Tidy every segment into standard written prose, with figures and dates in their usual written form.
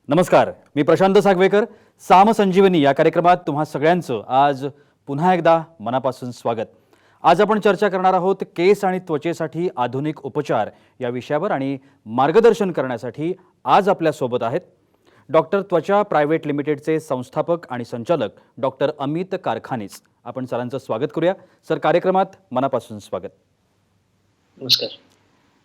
नमस्कार, मी प्रशांत सागवेकर. साम संजीवनी या कार्यक्रमात तुम्हा सगळ्यांचं आज पुन्हा एकदा मनापासून स्वागत. आज आपण चर्चा करणार आहोत केस आणि त्वचेसाठी आधुनिक उपचार या विषयावर आणि मार्गदर्शन करण्यासाठी आज आपल्या सोबत आहेत डॉक्टर त्वचा प्रायव्हेट लिमिटेडचे संस्थापक आणि संचालक डॉक्टर अमित कारखानीस. आपण सरांचं स्वागत करूया. सर, कार्यक्रमात मनापासून स्वागत. नमस्कार.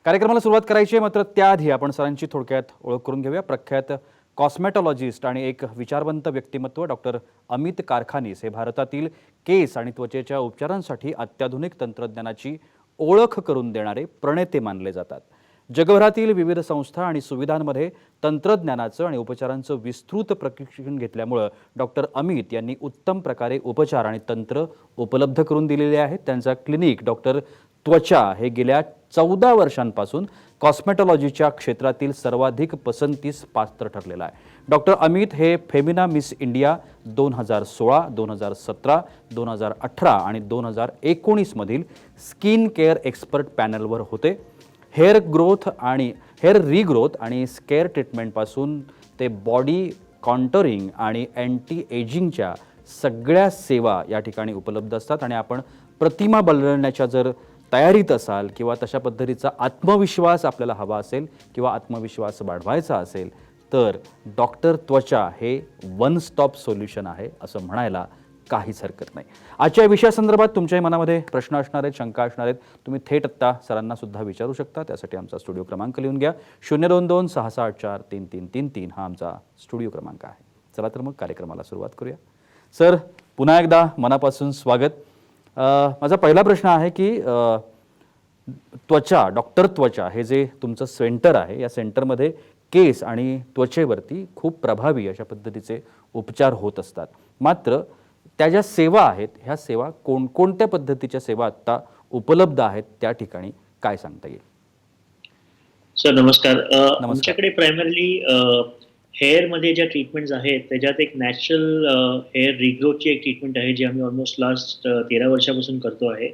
कार्यक्रमाला सुरुवात करायची आहे, मात्र त्याआधी आपण सरांची थोडक्यात ओळख करून घेऊया. प्रख्यात कॉस्मेटॉलॉजिस्ट आणि एक विचारवंत व्यक्तिमत्व डॉक्टर अमित कारखानीस हे भारतातील केस आणि त्वचेच्या उपचारांसाठी अत्याधुनिक तंत्रज्ञानाची ओळख करून देणारे प्रणेते मानले जातात. जगभरातील विविध संस्था आणि सुविधांमध्ये तंत्रज्ञानाचं आणि उपचारांचं विस्तृत प्रशिक्षण घेतल्यामुळं डॉक्टर अमित यांनी उत्तम प्रकारे उपचार आणि तंत्र उपलब्ध करून दिलेले आहेत. त्यांचा क्लिनिक डॉक्टर त्वचा हे गेल्या 14 वर्षांपासून कॉस्मेटॉलॉजीच्या क्षेत्रातील सर्वाधिक पसंतीस पात्र ठरलेला आहे. डॉक्टर अमित हे फेमिना मिस इंडिया 2016, 2017, 2018 आणि 2019 मधील स्किन केअर एक्सपर्ट पॅनलवर होते. हेअर रिग्रोथ आणि स्केअर ट्रीटमेंटपासून ते बॉडी कॉन्टरिंग आणि अँटी एजिंगच्या सगळ्या सेवा या ठिकाणी उपलब्ध असतात. आणि आपण प्रतिमा बदलण्याच्या जर तयारीत असाल किंवा तशा पद्धतीचा आत्मविश्वास आपल्याला हवा असेल किंवा आत्मविश्वास वाढवायचा असेल तर डॉक्टर त्वचा हे वन स्टॉप सोल्युशन आहे असं म्हणायला काहीच हरकत नाही. आजच्या विषयासंदर्भात तुमच्याही मनामध्ये प्रश्न असणार आहेत, शंका असणार आहेत, तुम्ही थेट आत्ता सरांना सुद्धा विचारू शकता. त्यासाठी आमचा स्टुडिओ क्रमांक लिहून घ्या. 022-664-3333 हा आमचा स्टुडिओ क्रमांक आहे. चला तर मग कार्यक्रमाला सुरुवात करूया. सर, पुन्हा एकदा मनापासून स्वागत. माझा पहिला प्रश्न आहे की त्वचा, डॉक्टर त्वचा हे जे तुमचं सेंटर आहे, या सेंटरमध्ये केस आणि त्वचेवरती खूप प्रभावी अशा पद्धतीचे उपचार होत असतात. मात्र त्या ज्या सेवा आहेत, ह्या सेवा कोणकोणत्या पद्धतीच्या सेवा आत्ता उपलब्ध आहेत त्या ठिकाणी काय सांगता येईल? सर नमस्कार. आमच्याकडे प्रायमरली हेअर मध्ये ज्या ट्रीटमेंट्स आहेत त्याच्यात एक नॅचरल हेअर रिग्रोथची एक ट्रीटमेंट आहे जी आम्ही ऑलमोस्ट लास्ट 13 वर्षापासून करतो आहे.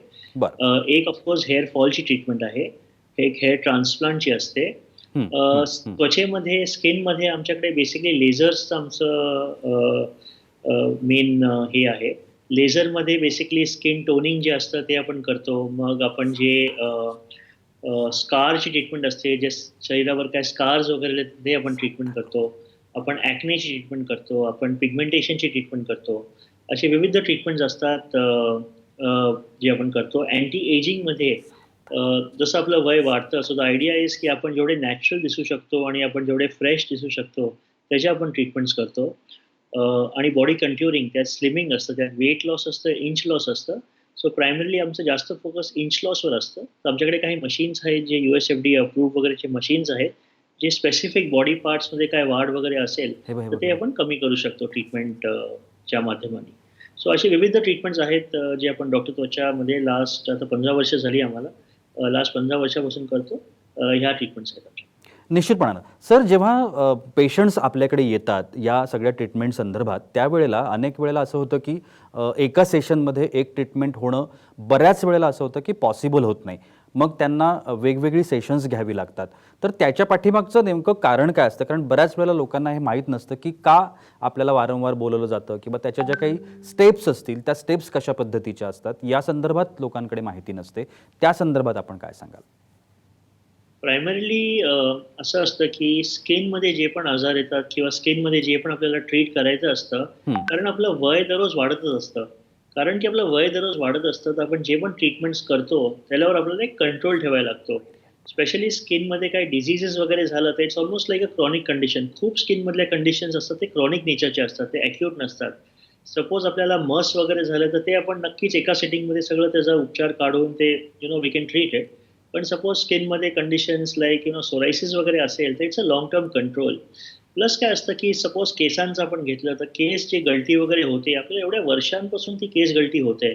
एक ऑफकोर्स हेअर फॉलची ट्रीटमेंट आहे, एक हेअर ट्रान्सप्लांटची असते. त्वचेमध्ये स्किनमध्ये आमच्याकडे बेसिकली लेझर्सचं आमचं मेन हे आहे. लेझरमध्ये बेसिकली स्किन टोनिंग जे असतं ते आपण करतो. मग आपण जे स्कारची ट्रीटमेंट असते, जे शरीरावर काय स्कार्स वगैरे ते आपण ट्रीटमेंट करतो. आपण ॲक्नेची ट्रीटमेंट करतो, आपण पिगमेंटेशनची ट्रीटमेंट करतो. असे विविध ट्रीटमेंट्स असतात जे आपण करतो. अँटी एजिंगमध्ये जसं आपलं वय वाढतं सो द आयडिया इज की आपण जेवढे नॅचरल दिसू शकतो आणि आपण जेवढे फ्रेश दिसू शकतो त्याच्या आपण ट्रीटमेंट्स करतो. आणि बॉडी कंट्युरिंग, त्यात स्लिमिंग असतं, त्यात वेट लॉस असतं, इंच लॉस असतं. सो प्रायमरली आमचं जास्त फोकस इंच लॉसवर असतं. तर आमच्याकडे काही मशीन्स आहेत जे USFDA अप्रूव्ह वगैरेचे मशीन्स आहेत जे स्पेसिफिक बॉडी पार्ट्समध्ये काय वाढ वगैरे असेल तर ते आपण कमी करू शकतो ट्रीटमेंटच्या माध्यमाने. सो असे विविध ट्रीटमेंट्स आहेत जे आपण डॉक्टर त्वचामध्ये लास्ट आता 15 वर्ष झाली आम्हाला, लास्ट 15 वर्षापासून करतो. ह्या ट्रीटमेंट्स आहेत आमच्या. निश्चितपणानं. सर, जेव्हा पेशंट्स आपल्याकडे येतात या सगळ्या ट्रीटमेंट संदर्भात, त्यावेळेला अनेक वेळेला असं होतं की एका सेशनमध्ये एक ट्रीटमेंट होणं बऱ्याच वेळेला असं होतं की पॉसिबल होत नाही. मग त्यांना वेगवेगळी सेशन्स घ्यावी लागतात. तर त्याच्या पाठीमागचं नेमकं कारण काय असतं? कारण बऱ्याच वेळेला लोकांना हे माहीत नसतं की का आपल्याला वारंवार बोलवलं जातं किंवा त्याच्या ज्या काही स्टेप्स असतील त्या स्टेप्स कशा पद्धतीच्या असतात या संदर्भात लोकांकडे माहिती नसते. त्या संदर्भात आपण काय सांगाल? प्रायमरीली असं असतं की स्किनमध्ये जे पण आजार येतात किंवा स्किनमध्ये जे पण आपल्याला ट्रीट करायचं असतं, कारण आपलं वय दररोज वाढतच असतं. कारण की आपलं वय दररोज वाढत असतं तर आपण जे पण ट्रीटमेंट्स करतो त्याच्यावर आपल्याला एक कंट्रोल ठेवायला लागतो. स्पेशली स्किनमध्ये काही डिझिजेस वगैरे झालं तर it's almost like a chronic condition. खूप स्किनमधल्या कंडिशन्स असतात ते क्रॉनिक नेचरचे असतात, ते ॲक्यूट नसतात. सपोज आपल्याला मस वगैरे झालं तर ते आपण नक्कीच एका सिटिंगमध्ये सगळं त्याचा उपचार काढून ते वी कॅन ट्रीट इट. पण सपोज स्किनमध्ये कंडिशन्स लाईक सोरायसिस वगैरे असेल तर it's a long term control. Plus काय असतं की सपोज केसांचं आपण घेतलं तर केसची गळती वगैरे होते, आपल्याला एवढ्या वर्षांपासून ती केस गळती होते.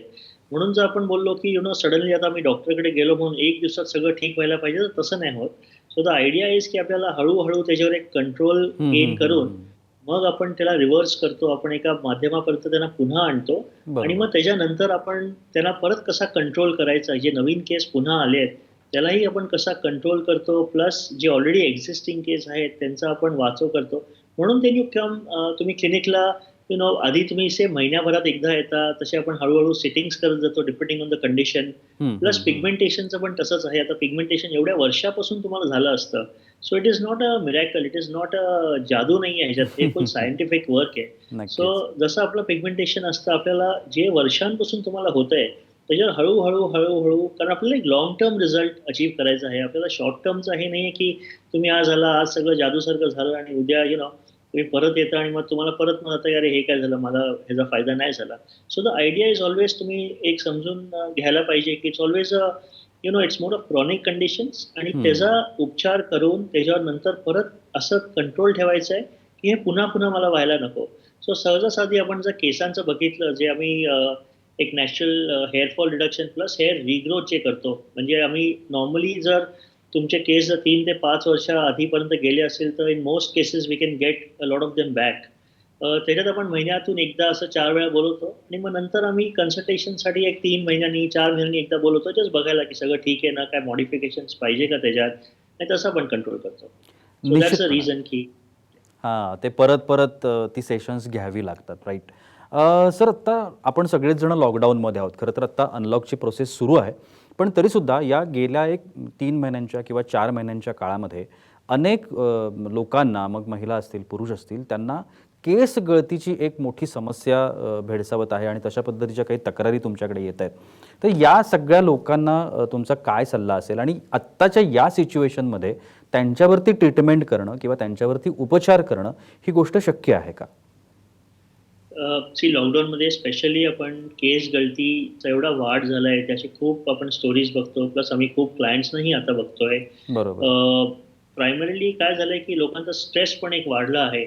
म्हणून जर आपण बोललो की सडनली आता मी डॉक्टरकडे गेलो म्हणून एक दिवसात सगळं ठीक व्हायला पाहिजे तर तसं नाही होत. सो द आयडिया इज की आपल्याला हळूहळू त्याच्यावर एक कंट्रोल गेन करून मग आपण त्याला रिव्हर्स करतो, आपण एका माध्यमापर्यंत त्यांना पुन्हा आणतो आणि मग त्याच्यानंतर आपण त्यांना परत कसा कंट्रोल करायचा, जे नवीन केस पुन्हा आले आहेत त्यालाही आपण कसा कंट्रोल करतो, प्लस जे ऑलरेडी एक्झिस्टिंग केस आहेत त्यांचा आपण वाचव करतो. म्हणून तुम्ही क्लिनिकला आधी तुम्ही महिन्याभरात एकदा येता, तसे आपण हळूहळू सेटिंग्स करत जातो डिपेंडिंग ऑन द कंडिशन. हम्म, प्लस हम्म, हम्म. पिगमेंटेशनचं पण तसंच आहे. आता पिगमेंटेशन एवढ्या वर्षापासून तुम्हाला झालं असतं. So it is not a miracle, it is not a जादू नाही आहे ह्याच्यात, हे फुल सायंटिफिक वर्क आहे. सो नक्कीच. जसं आपलं पिगमेंटेशन असतं, आपल्याला जे वर्षांपासून तुम्हाला होतंय त्याच्यावर हळूहळू हळूहळू, कारण आपल्याला एक लॉंग टर्म रिझल्ट अचीव्ह करायचा आहे. आपल्याला शॉर्ट टर्मचं हे नाही की तुम्ही आज आला, आज सगळं जादूसारखं झालं आणि उद्या तुम्ही परत येता आणि मग तुम्हाला परत म्हणता अरे हे काय झालं, मला ह्याचा फायदा नाही झाला. So the idea is always, तुम्ही एक समजून घ्यायला पाहिजे की it's always it's more of chronic conditions, आणि त्याचा हम्म. उपचार करून त्याच्यावर नंतर परत असं कंट्रोल ठेवायचं आहे की हे पुन्हा पुन्हा मला व्हायला नको. सो सहजासहजी आपण जर केसांचं बघितलं, जे आम्ही एक natural hair fall reduction plus hair regrowth जे करतो, म्हणजे आम्ही नॉर्मली जर तुमचे केस जर 3 ते 5 वर्ष आधीपर्यंत गेले असेल तर in most cases we can get a lot of them back. त्याच्यात आपण महिन्यातून एकदा असं 4 वेळा बोलवतो, आणि मग नंतर आम्ही कन्सल्टेशनसाठी एक 3 महिन्यांनी 4 महिन्यांनी एकदा बोलवतो, जस्ट बघायला की सगळं ठीक आहे ना, काय मॉडिफिकेशन्स पाहिजे का त्याच्यात, नाही तसं आपण कंट्रोल करतो. सो दॅट्स अ निश्चितपणे. रिझन की हां, ते परत ती सेशन्स घ्यावी लागतात, राईट. सर, आत्ता आपण सगळेच जण लॉकडाऊनमध्ये आहोत. खरं तर आत्ता अनलॉकची प्रोसेस सुरू आहे. पण तरीसुद्धा या गेल्या एक 3 महिन्यांच्या किंवा 4 महिन्यांच्या काळामध्ये अनेक लोकांना, मग महिला असतील, पुरुष असतील, त्यांना केस गळतीची एक मोठी समस्या भेडसावत आहे आणि तशा पद्धतीच्या काही तक्रारी तुमच्याकडे येत आहेत. तर या सगळ्या लोकांना तुमचा काय सल्ला असेल आणि आत्ताच्या या सिच्युएशनमध्ये त्यांच्यावरती ट्रीटमेंट करणं किंवा त्यांच्यावरती उपचार करणं ही गोष्ट शक्य आहे का? लॉकडाऊनमध्ये स्पेशली आपण केस गळतीचा एवढा वाढ झालाय, त्याची खूप आपण स्टोरीज बघतो, प्लस आम्ही खूप क्लायंट्सनाही आता बघतोय. बरोबर. प्रायमरीली काय झालंय की लोकांचा स्ट्रेस पण एक वाढला आहे,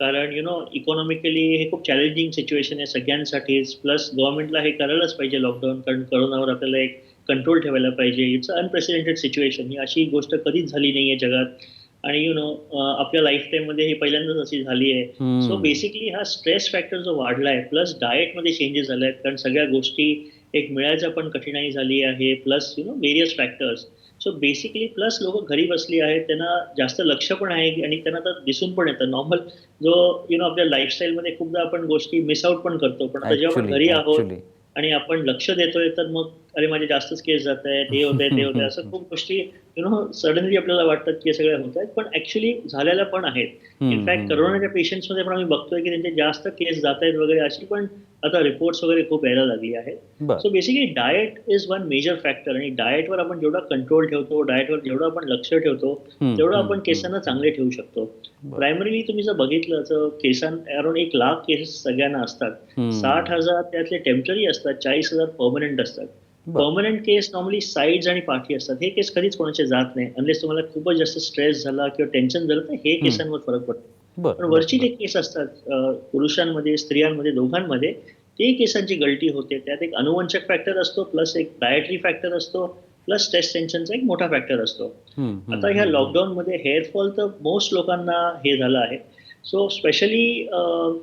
कारण इकॉनॉमिकली हे खूप चॅलेंजिंग सिच्युएशन आहे सगळ्यांसाठीच. प्लस गव्हर्नमेंटला हे करायलाच पाहिजे लॉकडाऊन, कारण करोनावर आपल्याला एक कंट्रोल ठेवायला पाहिजे. इट्स अनप्रेसिडेंटेड सिच्युएशन, ही अशी गोष्ट कधीच झाली नाहीये जगात, आणि आपल्या लाईफ टाईममध्ये हे पहिल्यांदाच अशी झाली आहे. सो हम्म. बेसिकली हा स्ट्रेस फॅक्टर जो वाढला आहे, प्लस डाएटमध्ये चेंजेस झाले आहेत, कारण सगळ्या गोष्टी एक मिळायचं पण कठीणाई झाली आहे, plus various factors. So basically plus लोक घरी बसली आहेत, त्यांना जास्त लक्ष पण आहे आणि त्यांना तर दिसून पण येतं नॉर्मल जो आपल्या लाईफस्टाईलमध्ये खूपदा आपण गोष्टी मिस आउट पण करतो. पण आता जेव्हा आपण ऍक्च्युली घरी आहोत ऍक्च्युली आणि आपण लक्ष देतोय, तर मग अरे माझे जास्तच केस जात आहेत, हे होत आहे ते होत आहे, असं खूप गोष्टी सडनली आपल्याला वाटतात की हे सगळ्या होत आहेत, पण ऍक्च्युली झालेल्या पण आहेत. इनफॅक्ट करोनाच्या पेशंट्समध्ये पण आम्ही बघतोय की त्यांचे जास्त केस जात आहेत वगैरे, अशी पण आता रिपोर्ट्स वगैरे खूप यायला लागली आहेत. बर. So basically diet is one major factor, आणि डाएटवर आपण जेवढा कंट्रोल ठेवतो, डाएटवर जेवढं आपण लक्ष ठेवतो, तेवढं आपण केसांना चांगले ठेवू शकतो. बर. प्रायमरीली तुम्ही जर बघितलं तर अराउंड 1 लाख केसेस सगळ्यांना असतात. 60,000 त्यातले टेम्पररी असतात, 40,000 परमनंट असतात. बर. परमनंट केस नॉर्मली साईड्स आणि पाठी असतात. हे केस कधीच कोणाचे जात नाही, अनलेस तुम्हाला खूपच जास्त स्ट्रेस झाला किंवा टेन्शन झालं, तर हे केसांवर फरक पडतो. बर. पण बर. वरची जे बर. केस असतात, पुरुषांमध्ये, स्त्रियांमध्ये, दोघांमध्ये, ते केसांची गळती होते. त्यात एक अनुवंशक फॅक्टर असतो, प्लस एक डायटरी फॅक्टर असतो, प्लस स्ट्रेस टेन्शनचा एक मोठा फॅक्टर असतो. आता ह्या लॉकडाऊनमध्ये हेअरफॉल तर मोस्ट लोकांना हे झालं आहे. सो स्पेशली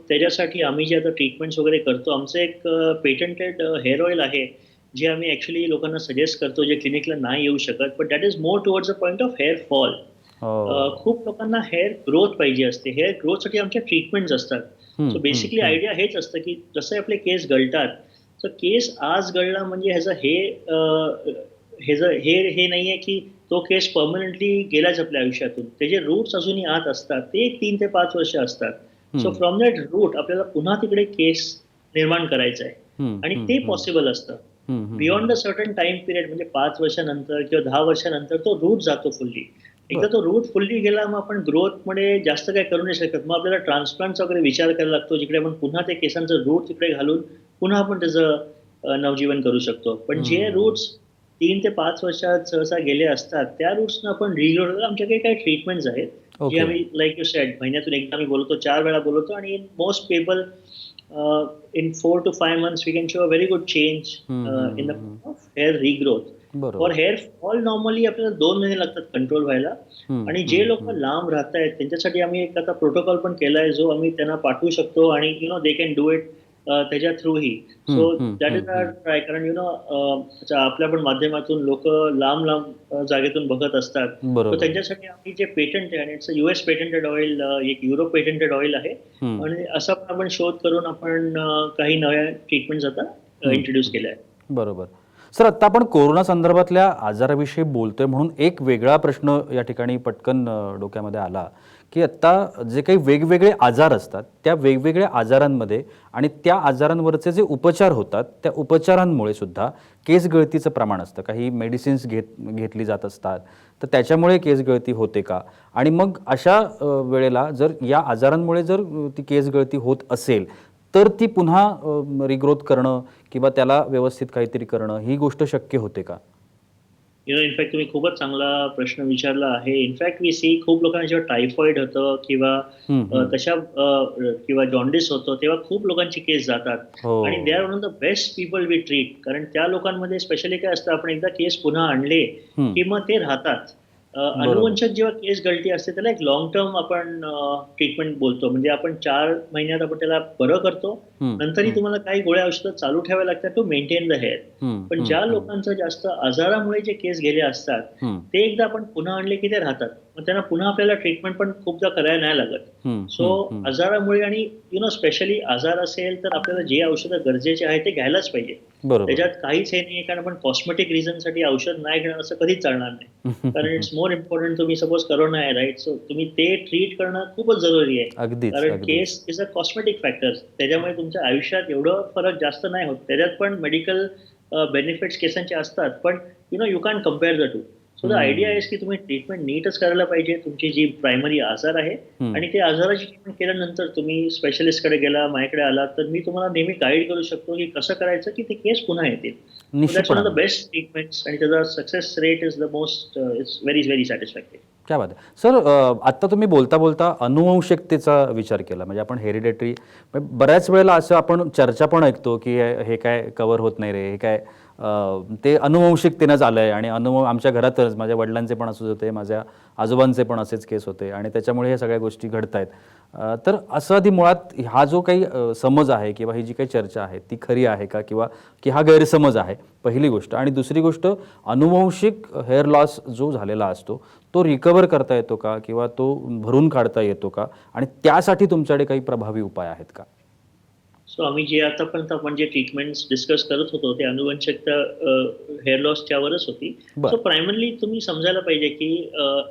त्याच्यासाठी आम्ही जे आता ट्रीटमेंट्स वगैरे करतो, आमचं एक पेटंटेड हेअर ऑइल आहे, जे आम्ही ॲक्च्युली लोकांना सजेस्ट करतो, जे क्लिनिकला नाही येऊ शकत, but that is more towards a point of hair fall. हो. खूप लोकांना हेअर ग्रोथ पाहिजे असते. हेअर ग्रोथसाठी आमच्या ट्रीटमेंट्स असतात. सो बेसिकली आयडिया हेच असतं की जसे आपले केस गळतात, तर केस आज गळला म्हणजे हे नाहीये की तो केस परमनंटली गेलाच आपल्या आयुष्यातून. त्याचे रूट्स अजूनही आत असतात. ते 3 ते 5 वर्ष असतात. सो फ्रॉम दॅट रूट आपल्याला पुन्हा तिकडे केस निर्माण करायचा आहे, आणि ते पॉसिबल असतं. Beyond a certain time period, म्हणजे 5 वर्षानंतर किंवा 10 वर्षानंतर तो रूट जातो फुल्ली. एकदा बर. तो रूट फुल्ली गेला, मग आपण ग्रोथमध्ये जास्त काही करू नाही शकत. मग आपल्याला ट्रान्सप्लांटचा वगैरे विचार करायला लागतो, जिकडे आपण पुन्हा ते केसांचं रूट तिकडे घालून पुन्हा आपण त्याचं नवजीवन करू शकतो. पण जे रूट्स 3 ते 5 वर्षात सहसा गेले असतात, त्या रूट्सनं आपण रिग्रोथ, आमच्याकडे काही ट्रीटमेंट्स आहेत, जे ओके. आम्ही लाईक यू सेड महिन्यातून एकदा आम्ही बोलवतो, 4 वेळा बोलवतो, आणि in most people in 4 to 5 months we can show a very good change in the form of hair regrowth. For बरोबर. हेअर फॉल नॉर्मली आपल्याला 2 महिने लागतात कंट्रोल व्हायला, आणि जे लोक लांब राहत आहेत त्यांच्यासाठी आम्ही एक आता प्रोटोकॉल पण केलाय, जो आम्ही त्यांना पाठवू शकतो, आणि दे कॅन डू इट त्याच्या थ्रूही. So that is our try. कारण आपल्या पण माध्यमातून लोक लांब लांब जागेतून बघत असतात. तर त्यांच्यासाठी आम्ही जे पेटंट आहे, आणि इट्स US पेटंटेड ऑइल, एक युरोप पेटंटेड ऑइल आहे, आणि असा पण आपण शोध करून आपण काही नव्या ट्रीटमेंट्स आता इंट्रोड्यूस केल्या आहेत. बरोबर. सर, आत्ता आपण कोरोना संदर्भातल्या आजाराविषयी बोलतोय म्हणून एक वेगळा प्रश्न या ठिकाणी पटकन डोक्यामध्ये आला, की आत्ता जे काही वेगवेगळे आजार असतात, त्या वेगवेगळ्या आजारांमध्ये आणि त्या आजारांवरचे जे उपचार होतात, त्या उपचारांमुळे सुद्धा केस गळतीचं प्रमाण असतं. काही मेडिसिन्स घेतली जात असतात, तर त्याच्यामुळे केस गळती होते का? आणि मग अशा वेळेला जर या आजारांमुळे जर ती केस गळती होत असेल, तर ती पुन्हा रिग्रोथ करणं किंवा त्याला व्यवस्थित काहीतरी करणं, ही गोष्ट शक्य होते का? इनफॅक्ट तुम्ही खूपच चांगला प्रश्न विचारला आहे. इनफॅक्ट वी सी खूप लोकांना जेव्हा टायफॉइड होतं किंवा किंवा जॉन्डिस होतं, तेव्हा खूप लोकांची केस जातात. हो. आणि they are one of the best people we treat. कारण त्या लोकांमध्ये स्पेशली काय असतं, आपण एकदा केस पुन्हा आणले की मग ते राहतात. अनुवंशक जेव्हा केस गळती असते त्याला एक लॉंग टर्म आपण ट्रीटमेंट बोलतो. म्हणजे आपण 4 महिन्यात आपण त्याला बरं करतो. नंतरही तुम्हाला काही गोळ्या औषधं चालू ठेवायला लागतात टू मेंटेन द हेअर. पण ज्या लोकांचं जास्त आजारामुळे जे केस गेले असतात, ते एकदा आपण पुन्हा आणले की ते राहतात. मग त्यांना पुन्हा आपल्याला ट्रीटमेंट पण खूपदा करायला नाही लागत. सो आजारामुळे, आणि स्पेशली आजार असेल तर आपल्याला जे औषधं गरजेचे आहे ते घ्यायलाच पाहिजे. त्याच्यात काहीच हे नाहीये. कारण आपण कॉस्मेटिक रिझन साठी औषध नाही घेणं असं कधीच चालणार नाही. कारण इट्स मोर इम्पॉर्टंट. तुम्ही सपोज करोना आहे, राईट? सो तुम्ही ते ट्रीट करणं खूपच जरुरी आहे. कारण केस इज अ कॉस्मेटिक फॅक्टर. त्याच्यामुळे तुमच्या आयुष्यात एवढं फरक जास्त नाही होत. त्याच्यात पण मेडिकल बेनिफिट्स केसांचे असतात, पण you can compare the two. So the idea is की तुम्ही ट्रीटमेंट नीटच करायला पाहिजे. तुमची जी प्रायमरी आजार आहे, आणि ते आजाराची ट्रीटमेंट केल्यानंतर तुम्ही स्पेशलिस्टकडे गेला, माझ्याकडे आला, तर मी तुम्हाला नेहमी गाईड करू शकतो की कसं करायचं की ते केस पुन्हा येतील. That's one of the best treatments, आणि त्याचा success rate is the most, it's very very satisfactory. क्या बात आहे. सर, आत्ता तुम्ही बोलता बोलता अनुवंशिकतेचा विचार केला. म्हणजे आपण हेरिडेटरी, बऱ्याच वेळेला असं आपण चर्चा पण ऐकतो की हे काय कव्हर होत नाही रे, हे काय ते अनुवंशिकतेनं झालं आहे. आणि आमच्या घरातच माझ्या वडिलांचे पण असंच होते, माझ्या आजोबांचे पण असेच केस होते, आणि त्याच्यामुळे ह्या सगळ्या गोष्टी घडत आहेत. तर असं आधी मुळात हा जो काही समज आहे किंवा ही जी काही चर्चा आहे ती खरी आहे का, किंवा की हा गैरसमज आहे, पहिली गोष्ट. आणि दुसरी गोष्ट, अनुवंशिक हेअर लॉस जो झालेला असतो तो रिकवर करता येतो का, किंवा तो भरून काढता येतो का, आणि त्यासाठी तुमच्याकडे काही प्रभावी उपाय आहेत का? सो आम्ही जे आतापर्यंत आपण जे ट्रीटमेंट्स डिस्कस करत होतो ते अनुवंशिकता हेअर लॉसच्यावरच होती. सो प्रायमरली तुम्ही समजायला पाहिजे की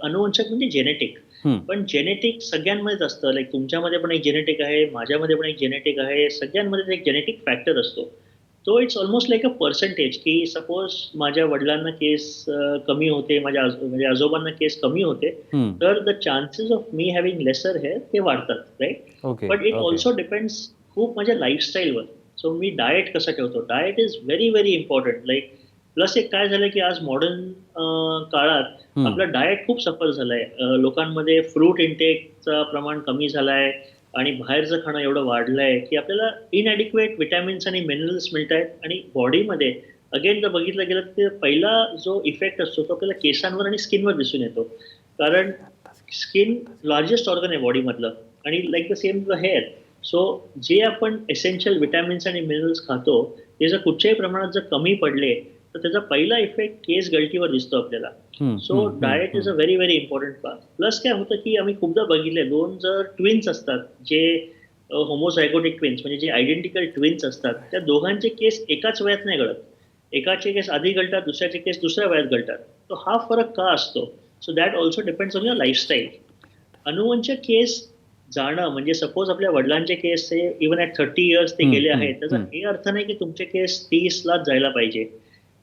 अनुवंशक म्हणजे जेनेटिक. पण जेनेटिक सगळ्यांमध्येच असतं. लाईक तुमच्यामध्ये पण एक जेनेटिक आहे, माझ्यामध्ये पण एक जेनेटिक आहे, सगळ्यांमध्ये एक जेनेटिक फॅक्टर असतो. तो it's almost like a percentage. की सपोज माझ्या वडिलांना केस कमी होते, म्हणजे आजोबांना केस कमी होते, तर the chances of me having lesser hair ते वाढतात, right? But it also depends खूप माझ्या लाईफस्टाईलवर. सो मी डाएट कसं ठेवतो, diet is very very important. Like plus एक काय झालं की आज मॉडर्न काळात आपलं डाएट खूप सफल झालंय. लोकांमध्ये फ्रूट इंटेकचं प्रमाण कमी झालंय, आणि बाहेरचं खाणं एवढं वाढलंय की आपल्याला इनएडिक्वेट विटॅमिन्स आणि मिनरल्स मिळत आहेत. आणि बॉडीमध्ये अगेन जर बघितलं गेलं तर पहिला जो इफेक्ट असतो तो आपल्याला केसांवर आणि स्किनवर दिसून येतो. कारण स्किन लार्जेस्ट ऑर्गन आहे बॉडीमधलं, आणि like the same the hair. So जे आपण एसेन्शियल विटॅमिन्स आणि मिनरल्स खातो ते जर कुठच्याही प्रमाणात जर कमी पडले तर त्याचा पहिला इफेक्ट केस गळतीवर दिसतो आपल्याला. So diet is a very very important part. Plus काय होतं की आम्ही खूपदा बघितले, दोन जर ट्विन्स असतात, जे होमोझायगोटिक ट्विन्स म्हणजे जे आयडेंटिकल ट्विन्स असतात, त्या दोघांचे केस एकाच वयात नाही गळत. एकाचे केस आधी गळतात, दुसऱ्याचे केस दुसऱ्या वयात गळतात. तो हा फरक का असतो? So that also depends on your lifestyle. अनुवंशक केस जाणं म्हणजे सपोज आपल्या वडिलांचे केस हे इव्हन ॲट 30 इयर्स ते गेले आहेत, त्याचा हे अर्थ नाही की तुमचे केस 30लाच जायला पाहिजे.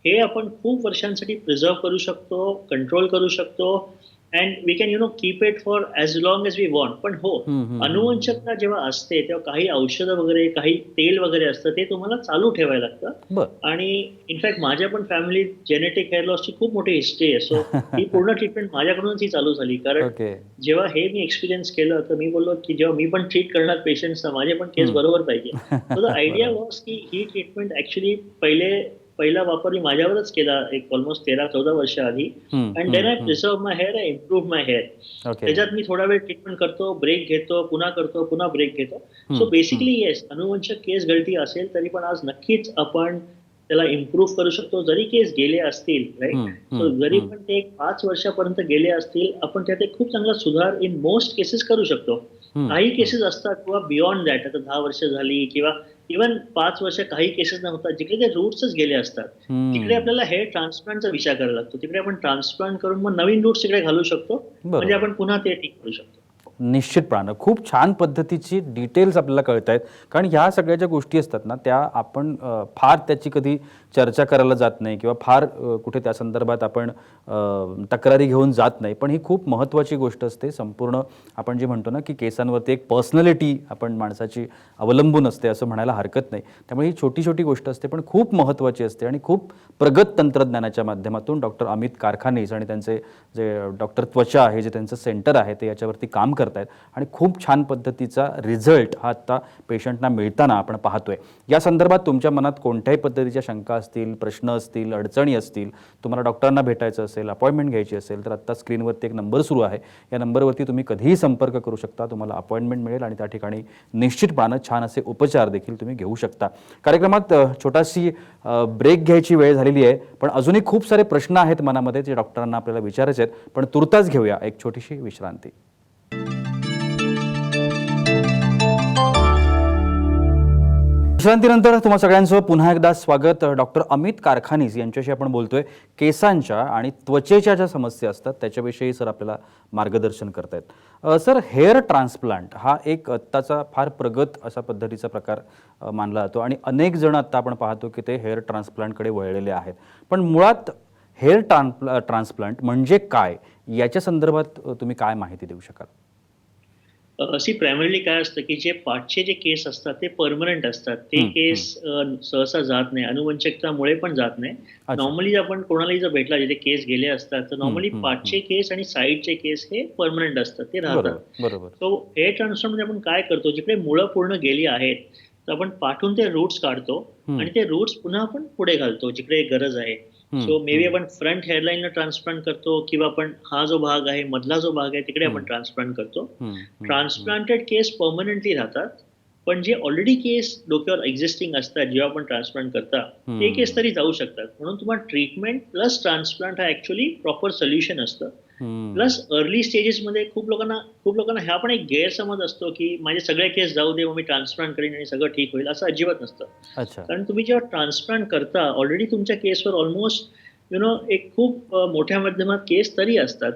हे आपण खूप वर्षांसाठी प्रिझर्व करू शकतो, कंट्रोल करू शकतो, and we can keep it for as long as we want. पण हो, अनुवंशकता जेव्हा असते तेव्हा काही औषधं वगैरे, काही तेल वगैरे असतं ते तुम्हाला चालू ठेवायला लागतं. आणि इनफॅक्ट माझ्या पण फॅमिलीत जेनेटिक हेअर लॉसची खूप मोठी हिस्ट्री आहे. सो ही पूर्ण ट्रीटमेंट माझ्याकडूनच ही चालू झाली. कारण जेव्हा हे मी एक्सपिरियन्स केलं तर मी बोललो की जेव्हा मी पण ट्रीट करणार पेशंट्सना, माझे पण केस बरोबर पाहिजे. सो द आयडिया वॉज की ही ट्रीटमेंट ऍक्च्युली पहिले पहिला वापर मी माझ्यावरच केला एक ऑलमोस्ट 13-14 वर्ष आधी. And then I preserve my hair, I improve my hair. Okay. त्याच्यात मी थोडा वेळ ट्रीटमेंट करतो, ब्रेक घेतो, पुन्हा करतो, पुन्हा ब्रेक घेतो. सो बेसिकली येस, अनुवंशक केस गळती असेल तरी पण आज नक्कीच आपण त्याला इम्प्रूव्ह करू शकतो. जरी केस गेले असतील, राईट, सो जरी पण ते एक 5 वर्षापर्यंत गेले असतील, आपण त्यात एक खूप चांगला सुधार इन मोस्ट केसेस करू शकतो. काही केसेस असतात किंवा बियॉन्ड दॅट, आता 10 वर्ष झाली किंवा इव्हन 5 वर्ष काही केसेस नव्हतात जिकडे ते रूट्सच गेले असतात, तिकडे आपल्याला हेअर ट्रान्सप्लांटचा विचार करायला लागतो. तिकडे आपण ट्रान्सप्लांट करून मग नवीन रूट्स तिकडे घालू शकतो, म्हणजे आपण पुन्हा ते ठीक करू शकतो. निश्चितपणे खूप छान पद्धतीची डिटेल्स आपल्याला कळत आहेत, कारण ह्या सगळ्या ज्या गोष्टी असतात ना त्या आपण फार त्याची कधी चर्चा करायला जात नाही किंवा फार कुठे त्या संदर्भात आपण तक्रारी घेऊन जात नाही. पण ही खूप महत्त्वाची गोष्ट असते. संपूर्ण आपण जे म्हणतो ना की केसांवरती एक पर्सनॅलिटी आपण माणसाची अवलंबून असते असं म्हणायला हरकत नाही. त्यामुळे ही छोटी छोटी गोष्ट असते पण खूप महत्त्वाची असते आणि खूप प्रगत तंत्रज्ञानाच्या माध्यमातून डॉक्टर अमित कारखानीस आणि त्यांचे जे डॉक्टर त्वचा हे जे त्यांचं सेंटर आहे ते याच्यावरती काम करत आहेत आणि खूप छान पद्धतीचा रिझल्ट हा आता पेशंटना मिळताना आपण पाहतोय. या संदर्भात तुमच्या मनात कोणत्याही पद्धतीच्या शंका असतील, प्रश्न असतील, अडचणी असतील, तुम्हाला डॉक्टरांना भेटायचं असेल, अपॉइंटमेंट घ्यायची असेल तर आत्ता स्क्रीनवरती एक नंबर सुरू आहे. या नंबरवरती तुम्ही कधीही संपर्क करू शकता. तुम्हाला अपॉइंटमेंट मिळेल आणि त्या ठिकाणी निश्चितपणे छान असे उपचार देखील तुम्ही घेऊ शकता. कार्यक्रमात छोटाशी ब्रेक घ्यायची वेळ झालेली आहे, पण अजूनही खूप सारे प्रश्न आहेत मनामध्ये जे डॉक्टरांना आपल्याला विचारायचे आहेत. पण तुर्तास घेऊया एक छोटीशी विश्रांती. विश्रांतीनंतर तुम्हा सगळ्यांचं पुन्हा एकदा स्वागत. डॉक्टर अमित कारखानीस यांच्याशी आपण बोलतोय. केसांच्या आणि त्वचेच्या ज्या समस्या असतात त्याच्याविषयी सर आपल्याला मार्गदर्शन करतायत. सर, हेअर ट्रान्सप्लांट हा एक आत्ताचा फार प्रगत असा पद्धतीचा प्रकार मानला जातो आणि अनेक जण आत्ता आपण पाहतो की ते हेअर ट्रान्सप्लांटकडे वळलेले आहेत. पण मुळात हेअर ट्रान्सप्लांट म्हणजे काय, याच्या संदर्भात तुम्ही काय माहिती देऊ शकाल? अशी प्रायमरीली काय असतं की जे पाठचे जे केस असतात ते परमनंट असतात. ते केस सहसा जात नाही, अनुवंशकतामुळे पण जात नाही. नॉर्मली आपण कोणालाही जर भेटला जिथे केस गेले असतात तर नॉर्मली पाठचे केस आणि साईडचे केस हे परमनंट असतात, ते राहतात. बरोबर. सो हेअर ट्रान्सप्लांट मध्ये आपण काय करतो, जिकडे मुळं पूर्ण गेली आहेत तर आपण पाठून ते रूट्स काढतो आणि ते रूट्स पुन्हा आपण पुढे घालतो जिकडे गरज आहे. सो मे बी आपण फ्रंट हेअरलाईनला ट्रान्सप्लांट करतो किंवा आपण हा जो भाग आहे, मधला जो भाग आहे तिकडे आपण ट्रान्सप्लांट करतो. ट्रान्सप्लांटेड केस परमनंटली राहतात, पण जे ऑलरेडी केस डोक्यावर एक्झिस्टिंग असतात जेव्हा आपण ट्रान्सप्लांट करता ते केस तरी जाऊ शकतात. म्हणून तुम्हाला ट्रीटमेंट प्लस ट्रान्सप्लांट हा ऍक्च्युअली प्रॉपर सोल्युशन असतं. प्लस अर्ली स्टेजेसमध्ये खूप लोकांना हा पण एक गैरसमज असतो की माझे सगळे केस जाऊ दे, मग मी ट्रान्सप्लांट करीन आणि सगळं ठीक होईल, असं अजिबात नसतं. कारण तुम्ही जेव्हा ट्रान्सप्लांट करता ऑलरेडी तुमच्या केसवर ऑलमोस्ट एक खूप मोठ्या माध्यमात केस तरी असतात.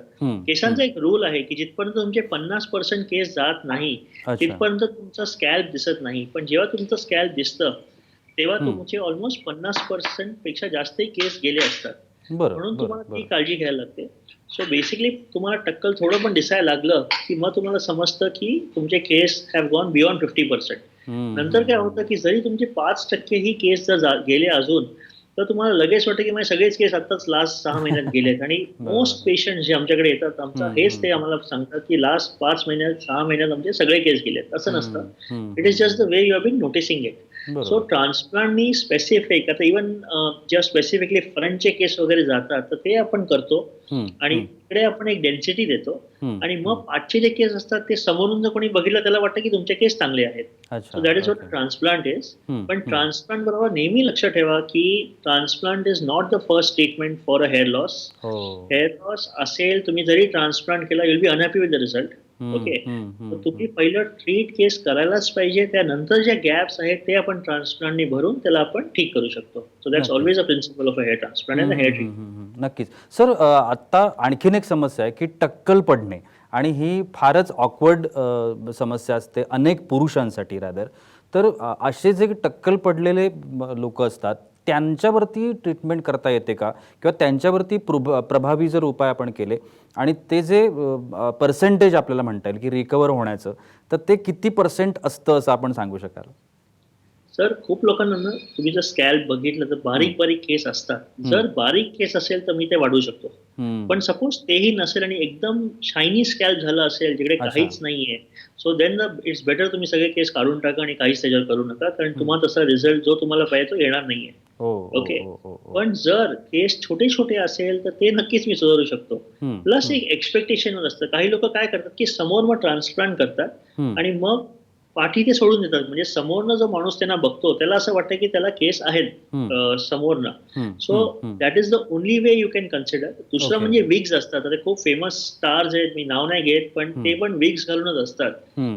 केसांचा एक रूल आहे की जिथपर्यंत तुमचे 50% केस जात नाही तिथपर्यंत तुमचा स्कॅल्प दिसत नाही. पण जेव्हा तुमचं स्कॅल्प दिसतं तेव्हा तुमचे ऑलमोस्ट 50% पेक्षा जास्तही केस गेले असतात. म्हणून तुम्हाला ती काळजी घ्यायला लागते. सो बेसिकली तुम्हाला टक्कल थोडं पण दिसायला लागलं की मग तुम्हाला समजतं की तुमचे केस हॅव गॉन बियॉन्ड 50%. नंतर काय होतं की जरी तुमचे 5% ही केस जर गेले अजून तर तुम्हाला लगेच वाटतं की माझे सगळेच केस आताच लास्ट 6 महिन्यात गेलेत. आणि मोस्ट पेशंट जे आमच्याकडे येतात आमचा हेच ते आम्हाला सांगतात की लास्ट 5 महिन्यात 6 महिन्यात आमचे सगळे केस गेलेत. असं नसतं. It is just the way you have been noticing it. So ट्रान्सप्लांटनी स्पेसिफिक आता इव्हन जेव्हा स्पेसिफिकली फ्रंटचे केस वगैरे जातात तर ते आपण करतो आणि तिकडे आपण एक डेन्सिटी देतो आणि मग पाठचे जे केस असतात ते समोरून जर कोणी बघितलं त्याला वाटतं की तुमचे केस चांगले आहेत. So that is what transplant is. पण ट्रान्सप्लांट बरोबर नेहमी लक्षात ठेवा की transplant is not the first treatment for a hair loss. Hair loss असेल, तुम्ही जरी ट्रान्सप्लांट केला, you'll be unhappy with the result. Okay, तुम्ही पहिलं ट्रीट केस करायलाच पाहिजे. त्यानंतर ज्या गॅप्स आहेत ते आपण ट्रान्सप्लांटनी भरून त्याला आपण ठीक करू शकतो. So that's always a principle of a hair transplant and hair treatment. नक्कीच सर. आता आणखीन एक समस्या आहे की टक्कल पडणे, आणि ही फारच ऑकवर्ड समस्या असते अनेक पुरुषांसाठी रादर. तर असे जे टक्कल पडलेले लोक असतात त्यांच्यावरती ट्रीटमेंट करता येते का, किंवा त्यांच्यावरती प्रभावी जर उपाय आपण केले आणि ते जे पर्सेंटेज आपल्याला म्हणता येईल की रिकवर होण्याचं, तर ते किती % असतं असं आपण सांगू शकाल? सर, खूप लोकांना ना तुम्ही जर स्कॅल्प बघितलं तर बारीक बारीक केस असतात. जर बारीक केस असेल तर मी ते वाढवू शकतो. पण सपोज तेही नसेल आणि एकदम शायनी स्कॅल्प झालं असेल जिकडे काहीच नाहीये, सो देन इट्स बेटर तुम्ही सगळे केस काढून टाका आणि काहीच त्याच्यावर करू नका, कारण तुम्हाला तसा रिझल्ट जो तुम्हाला पाहिजे तो येणार नाहीये. ओके. पण जर केस छोटे छोटे असेल तर ते नक्कीच मी सुधारू शकतो. प्लस एक एक्सपेक्टेशनवर असतं. काही लोक काय करतात की समोर मग ट्रान्सप्लांट करतात आणि मग पाठी ते सोडून देतात. म्हणजे समोरनं जो माणूस त्यांना बघतो त्याला असं वाटतं की त्याला केस आहेत समोरनं. So that is the only way you can consider. दुसरं म्हणजे विग्स असतात. आता खूप फेमस स्टार्स आहेत, मी नाव नाही घेत, पण ते पण विग्स घालूनच असतात.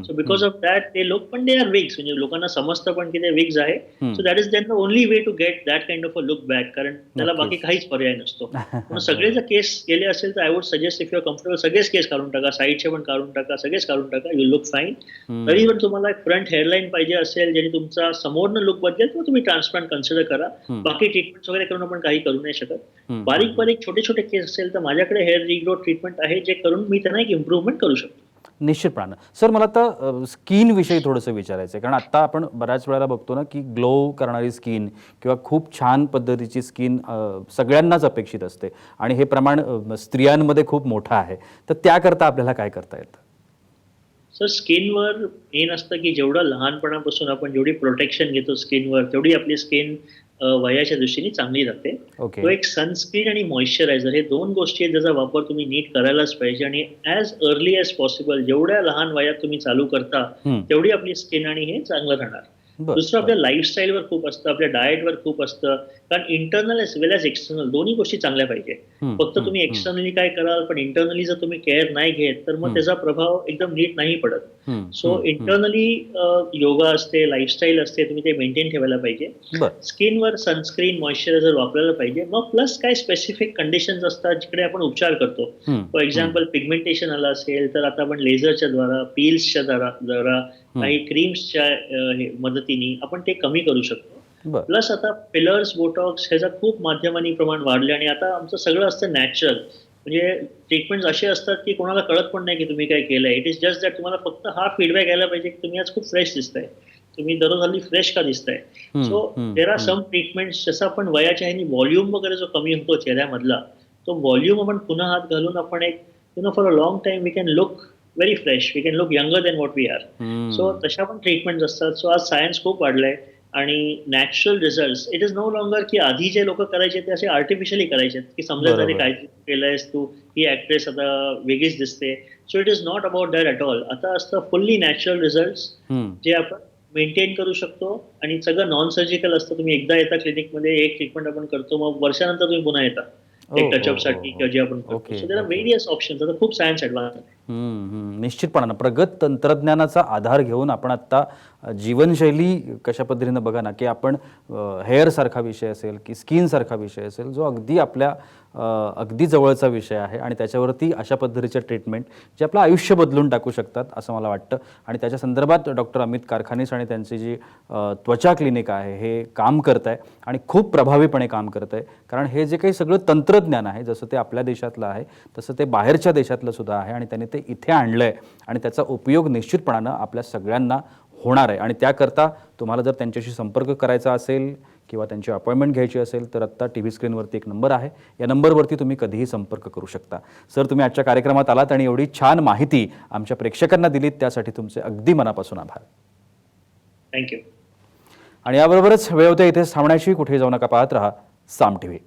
सो बिकॉज ऑफ दॅट ते लोक पण दे आर विग्स, म्हणजे लोकांना समजतं पण की ते विग्स आहे. So that is then the only way to get that kind of a look back, कारण त्याला बाकी काहीच पर्याय नसतो. पण सगळे जर केस गेले असेल तर I would suggest, if you are comfortable, सगळेच केस काढून टाका, साईडचे पण काढून टाका, सगळेच काढून टाका, यू लुक फाईन. तरी पण तुम्हाला एक फ्रंट हेअरलाईन पाहिजे असेल ज्याने तुमचा समोरनं लुक बदलेल, तर तुम्ही ट्रान्सप्लांट कन्सिडर करा. बाकी ट्रीटमेंट वगैरे करून आपण काही करू नाही शकत. बारीक बारीक छोटे छोटे केस असेल तर माझ्याकडे हेअर रिग्रोथ ट्रीटमेंट आहे, जे करून मी त्यांना एक इम्प्रूव्हमेंट करू शकतो. निश्चितपणे. सर, मला आता स्किन विषयी थोडंसं विचारायचं आहे, कारण आता आपण बऱ्याच वेळेला बघतो ना की ग्लो करणारी स्किन किंवा खूप छान पद्धतीची स्किन सगळ्यांनाच अपेक्षित असते आणि हे प्रमाण स्त्रियांमध्ये खूप मोठं आहे. तर त्याकरता आपल्याला काय करता येतं? सर, स्किनवर मेन असतं की जेवढं लहानपणापासून आपण जेवढी प्रोटेक्शन घेतो स्किनवर, तेवढी आपली स्किन वयाच्या दृष्टीने चांगली राहते. तो एक सनस्क्रीन आणि मॉइश्चरायझर, हे दोन गोष्टी आहेत ज्याचा वापर तुम्ही नीट करायलाच पाहिजे. आणि ॲज अर्ली ॲज पॉसिबल, जेवढ्या लहान वयात तुम्ही चालू करता तेवढी आपली स्किन आणि हे चांगलं राहणार. दुसरं आपल्या लाईफस्टाईलवर खूप असतं, आपल्या डाएटवर खूप असतं. कारण इंटरनल एज वेल एज एक्सटर्नल दोन्ही गोष्टी चांगल्या पाहिजे. फक्त तुम्ही एक्सटर्नली काय कराल पण इंटरनली जर तुम्ही केअर नाही घेत तर मग त्याचा प्रभाव एकदम नीट नाही पडत. सो इंटरनली योगा असते, लाईफस्टाईल असते, तुम्ही ते मेंटेन ठेवायला पाहिजे. स्किनवर सनस्क्रीन, मॉइश्चरायझर वापरायला पाहिजे. मग प्लस काय स्पेसिफिक कंडिशन्स असतात जिकडे आपण उपचार करतो. फॉर एक्झाम्पल पिगमेंटेशन आलं असेल तर आता आपण लेझरच्या द्वारा, पील्सच्या द्वारा, काही क्रीम्सच्या मदतीने आपण ते कमी करू शकतो. प्लस आता फिलर्स, बोटॉक्स ह्याचा खूप माध्यमांनी प्रमाण वाढले आणि आता आमचं सगळं असतं नॅचरल. म्हणजे ट्रीटमेंट असे असतात की कोणाला कळत पण नाही की तुम्ही काय केलंय. इट इज जस्ट दॅट तुम्हाला फक्त हा फीडबॅक यायला पाहिजे की तुम्ही आज खूप फ्रेश दिसताय, तुम्ही दररोज हल्ली फ्रेश का दिसताय. So there are some treatments, जसं आपण वयाच्या ह्यानी व्हॉल्यूम वगैरे जो कमी होतो चेहऱ्यामधला, तो व्हॉल्यूम आपण पुन्हा हात घालून आपण एक for a long time we can look very fresh, we can look younger than what we are. So तशा पण ट्रीटमेंट असतात. सो आज सायन्स खूप वाढलंय आणि natural result. It is no longer की आधी जे लोक करायचे ते असे आर्टिफिशियली करायचे की समजायचं अरे काय केलंयस तू, ही ऍक्ट्रेस आता वेगळीच दिसते. So it is not about that at all. आता असतं फुल्ली नॅचरल रिझल्ट जे आपण मेंटेन करू शकतो आणि सगळं नॉन सर्जिकल असतं. तुम्ही एकदा येता क्लिनिकमध्ये, एक ट्रीटमेंट आपण करतो, मग वर्षानंतर तुम्ही पुन्हा येता एक टचअप साठी किंवा जे आपण करतो. So there are various options. आता खूप सायन्स ॲडव्हान्स आहे. निश्चितपणे प्रगत तंत्रज्ञानाचा आधार घेऊन आपण आत्ता जीवनशैली कशा पद्धतीनं बघा ना की आपण हेअरसारखा विषय असेल की स्किनसारखा विषय असेल जो अगदी आपल्या अगदी जवळचा विषय आहे आणि त्याच्यावरती अशा पद्धतीच्या ट्रीटमेंट जे आपलं आयुष्य बदलून टाकू शकतात असं मला वाटतं. आणि त्याच्या संदर्भात डॉक्टर अमित कारखानीस आणि त्यांची जी त्वचा क्लिनिक आहे हे काम करत आहे आणि खूप प्रभावीपणे काम करत आहे. कारण हे जे काही सगळं तंत्रज्ञान आहे जसं ते आपल्या देशातलं आहे तसं ते बाहेरच्या देशातलं सुद्धा आहे आणि त्यांनी ते इथे आणलं आहे आणि त्याचा उपयोग निश्चितपणानं आपल्या सगळ्यांना होणार आहे. आणि त्याकरता तुम्हाला जर त्यांच्याशी संपर्क करायचा असेल किंवा त्यांची अपॉइंटमेंट घ्यायची असेल तर आत्ता टी व्ही स्क्रीनवरती एक नंबर आहे, या नंबरवरती तुम्ही कधीही संपर्क करू शकता. सर, तुम्ही आजच्या कार्यक्रमात आलात आणि एवढी छान माहिती आमच्या प्रेक्षकांना दिलीत त्यासाठी तुमचे अगदी मनापासून आभार. थँक्यू. आणि याबरोबरच वेळ होते इथेच थांबण्याची. कुठेही जाऊ नका, पाहत रहा साम टीव्ही.